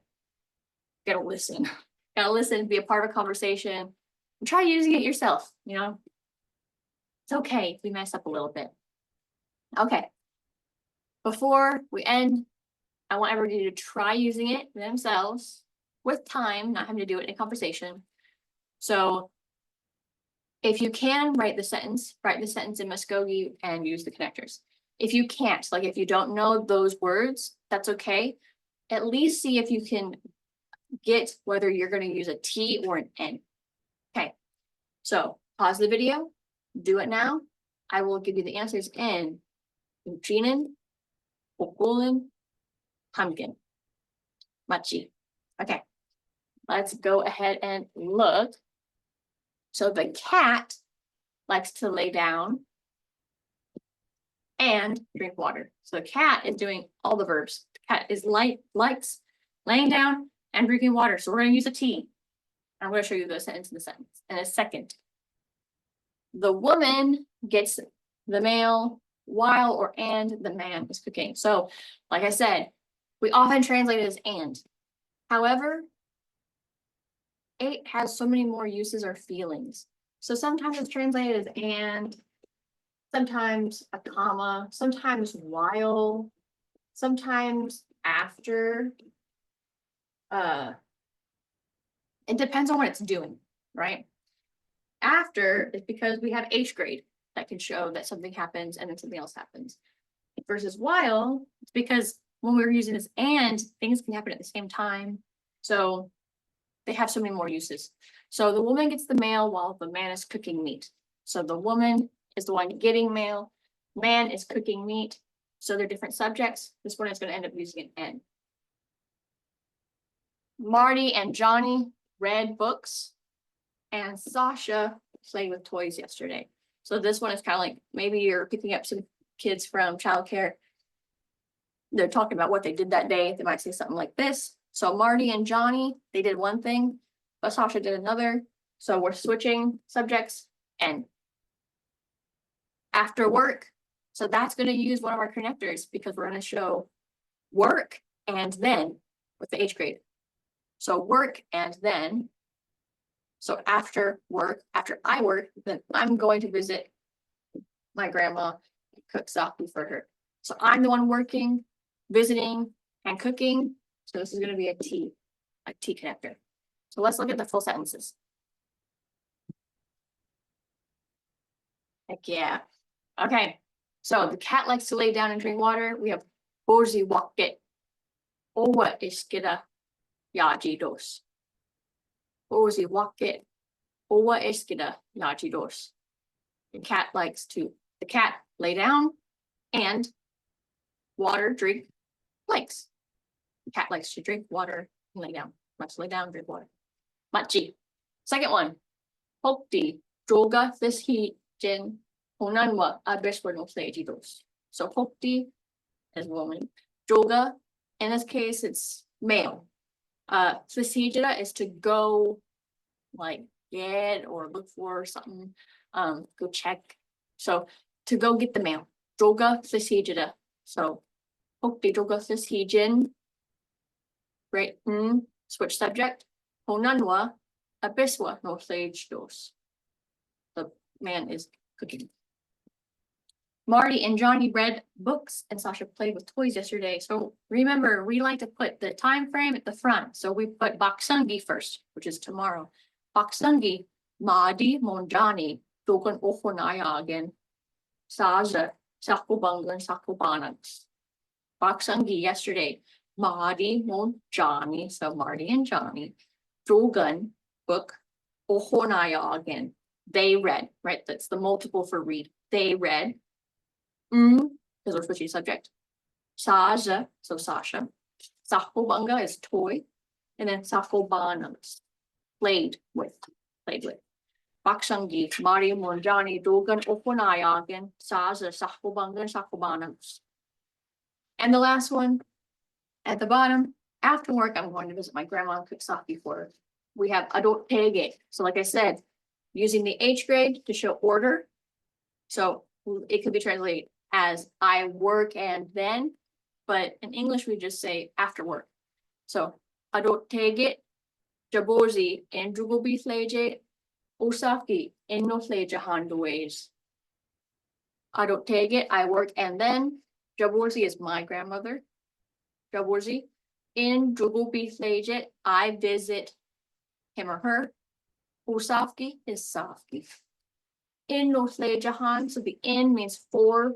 gotta listen, be a part of a conversation, and try using it yourself, you know? It's okay if we mess up a little bit. Okay. Before we end, I want everybody to try using it themselves with time, not having to do it in a conversation. So if you can write the sentence in Mvskoke and use the connectors. If you can't, like if you don't know those words, that's okay. At least see if you can get whether you're going to use a T or an N. Okay, so pause the video, do it now. I will give you the answers in Uchinen, Okulin, Pumpkin, Machi. Okay, let's go ahead and look. So the cat likes to lay down and drink water. So the cat is doing all the verbs. The cat is likes laying down and drinking water. So we're going to use a T. I'm going to show you the sentence in a second. The woman gets the mail while or and the man is cooking. So like I said, we often translate it as and. However, it has so many more uses or feelings. So sometimes it's translated as and, sometimes a comma, sometimes while. sometimes after, it depends on what it's doing, right? After is because we have H grade that can show that something happens and then something else happens. Versus while, it's because when we're using this and, things can happen at the same time. So they have so many more uses. So the woman gets the mail while the man is cooking meat. So the woman is the one getting mail, man is cooking meat. So they're different subjects. This one is going to end up using an N. Marty and Johnny read books, and Sasha played with toys yesterday. So this one is kind of like, maybe you're picking up some kids from childcare. They're talking about what they did that day. They might say something like this. So Marty and Johnny, they did one thing, but Sasha did another. So we're switching subjects. And after work, so that's going to use one of our connectors because we're going to show work and then with the H grade. So work and then. So after work, after I work, then I'm going to visit my grandma, cook saku for her. So I'm the one working, visiting, and cooking. So this is going to be a T connector. So let's look at the full sentences. Heck yeah. Okay. So the cat likes to lay down and drink water. We have Borzy Waket. Owa iskida yaji dos. Borzy Waket. Owa iskida yaji dos. The cat lay down and drink, likes. The cat likes to drink water and lay down. Let's lay down, drink water. Machi. Second one. Hokti. Droga this heat jin. Honanwa adreswano plejidos. So Hokti is woman. Droga, in this case, it's male. Sisijira is to go, like, get or look for something. Go check. So to go get the mail. Droga sisijira. So Hokti droga sisijin. Right. Switch subject. Honanwa abiswa no plejidos. The man is cooking. Marty and Johnny read books and Sasha played with toys yesterday. So remember, we like to put the time frame at the front. So we put Baksungi first, which is tomorrow. Baksungi, Madi, Monjani, Dogan Ohonayagan, Saja, Sakubangan, Sakubanaks. Baksungi yesterday, Madi, Monjani, so Marty and Johnny, Dogan, book, Ohonayagan. They read, right? That's the multiple for read. They read. Because we're switching subject. Saja, so Sasha. Sakobanga is toy. And then Sakobanas, played with. Baksangi, Mari Monjani, Dogan Oponayagan, Saja, Sakobanga, Sakobanas. And the last one at the bottom, after work, I'm going to visit my grandma and cook sake for her. We have adult tege. So like I said, using the H grade to show order. So it could be translated as I work and then, but in English we just say after work. So adot teget, jabozi, and drugobi fleje, osaki, and no fleje handoways. Adot teget, I work and then, jabozi is my grandmother. Jabozi, in drugobi fleje, I visit him or her. Osafki is safki. In no flejahan, so the in means for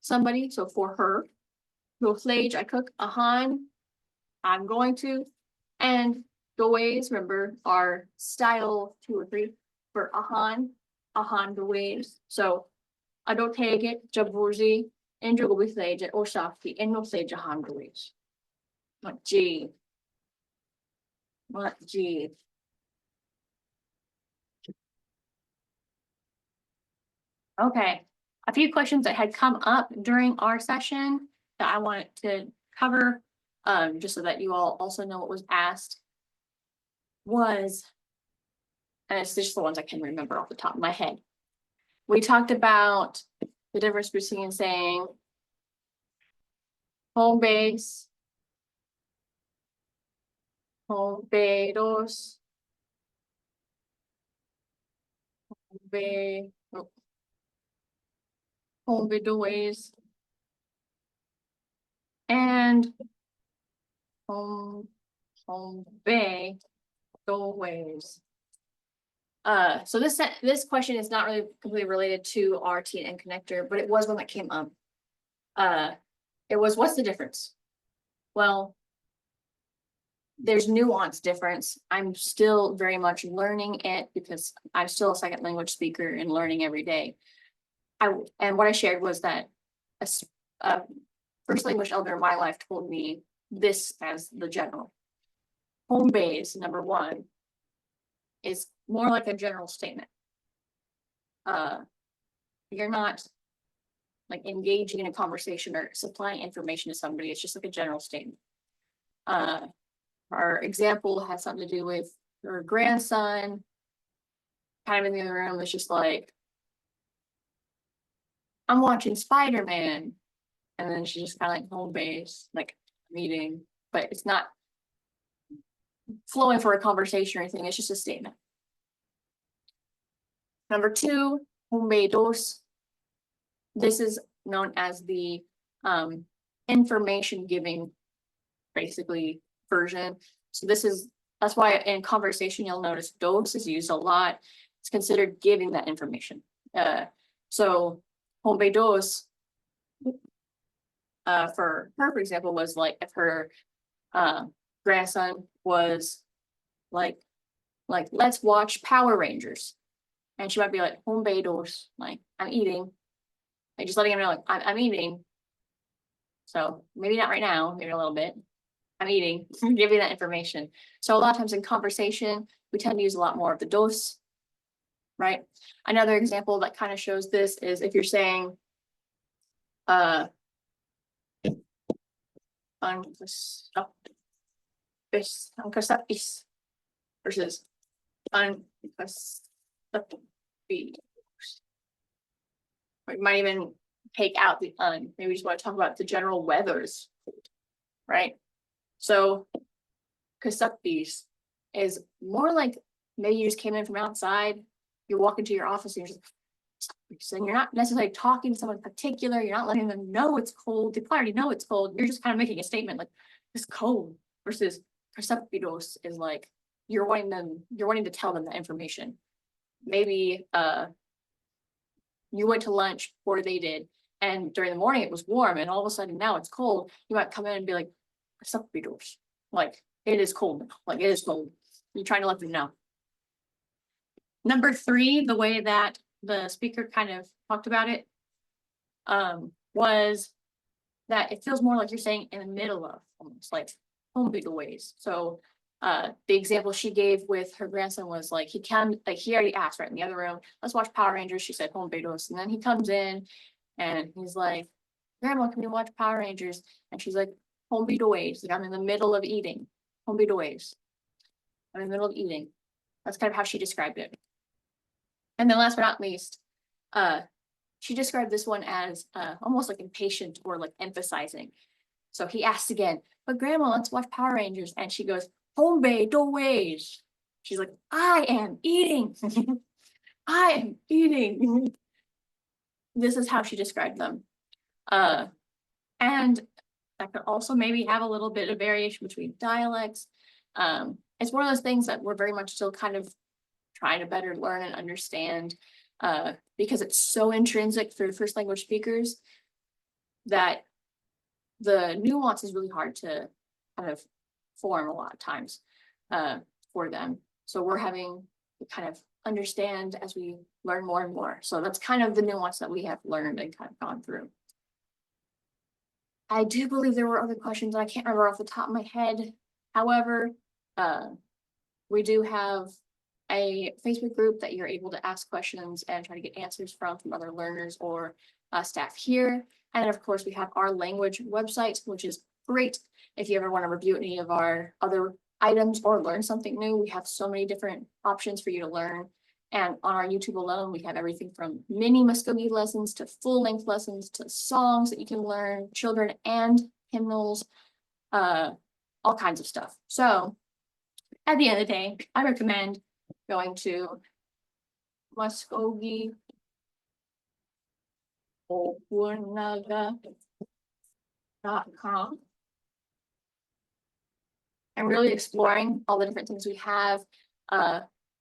somebody, so for her. No flage, I cook. Ahan, I'm going to. And the ways, remember, are style 2 or 3 for ahan the ways. So adoteget, jaburzi, and jugobi flage, or shafki, and no flage ahan the ways. What G. Okay, a few questions that had come up during our session that I wanted to cover, just so that you all also know what was asked, was, and it's just the ones I can remember off the top of my head. We talked about the difference between saying home base, home bedos, home bedoes, And Mvhayv waves. So this question is not really completely related to our T&N connector, but it was one that came up. It was, what's the difference? Well, there's nuance difference. I'm still very much learning it because I'm still a second language speaker and learning every day. And what I shared was that a first language elder in my life told me this as the general. Home base, number one, is more like a general statement. You're not like engaging in a conversation or supplying information to somebody. It's just like a general statement. Our example has something to do with her grandson, kind of in the other room. It's just like, I'm watching Spider-Man. And then she's just kind of like home base, like meeting, but it's not flowing for a conversation or anything. It's just a statement. Number two, dos. This is known as the information giving, basically, version. So that's why in conversation, you'll notice dos is used a lot. It's considered giving that information. So dos, for her, for example, was like if her grandson was like, let's watch Power Rangers. And she might be like, dos, like, I'm eating. Like, just letting him know, like, I'm eating. So maybe not right now, maybe a little bit. I'm eating, giving that information. So a lot of times in conversation, we tend to use a lot more of the dos, right? Another example that kind of shows this is if you're saying, versus we might even take out the maybe we just want to talk about the general weathers, right? So kasapis is more like maybe you just came in from outside, you're walking to your office and you're just, and you're not necessarily talking to someone in particular, you're not letting them know it's cold, they probably already know it's cold, you're just kind of making a statement like it's cold, versus kasapidos is like you're wanting to tell them that information. Maybe you went to lunch or they did, and during the morning it was warm, and all of a sudden now it's cold. You might come in and be like, like it is cold, like it is cold. You're trying to let them know. Number three, the way that the speaker kind of talked about it, was that it feels more like you're saying in the middle of, almost like home big ways. So the example she gave with her grandson was like he already asked right in the other room, let's watch Power Rangers. She said home bedos, and then he comes in and he's like, Grandma, can we watch Power Rangers? And she's like, home ways. Like I'm in the middle of eating. Home ways. I'm in the middle of eating. That's kind of how she described it. And then last but not least, she described this one as almost like impatient or like emphasizing. So he asks again, but Grandma, let's watch Power Rangers. And she goes, Hombe, do ways. She's like, I am eating. I am eating. This is how she described them. And that could also maybe have a little bit of variation between dialects. It's one of those things that we're very much still kind of trying to better learn and understand, because it's so intrinsic for first language speakers that the nuance is really hard to kind of form a lot of times for them. So we're having to kind of understand as we learn more and more. So that's kind of the nuance that we have learned and kind of gone through. I do believe there were other questions I can't remember off the top of my head. However, we do have a Facebook group that you're able to ask questions and try to get answers from other learners or staff here. And of course, we have our language website, which is great if you ever want to review any of our other items or learn something new. We have so many different options for you to learn. And on our YouTube alone, we have everything from mini Mvskoke lessons to full-length lessons to songs that you can learn, children and hymnals, all kinds of stuff. So at the end of the day, I recommend going to Mvskoke Opunvkv Mvhayv.com. And really exploring all the different things we have,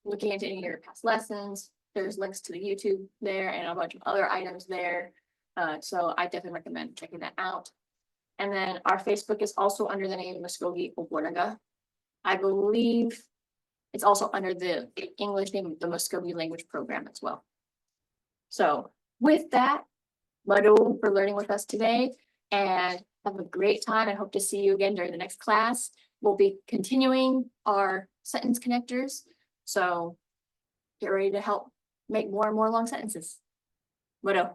looking into any of your past lessons. There's links to the YouTube there and a bunch of other items there. So I definitely recommend checking that out. And then our Facebook is also under the name Mvskoke Opunvkv. I believe it's also under the English name of the Mvskoke language program as well. So with that, Mado for learning with us today, and have a great time. I hope to see you again during the next class. We'll be continuing our sentence connectors. So get ready to help make more and more long sentences. Mado.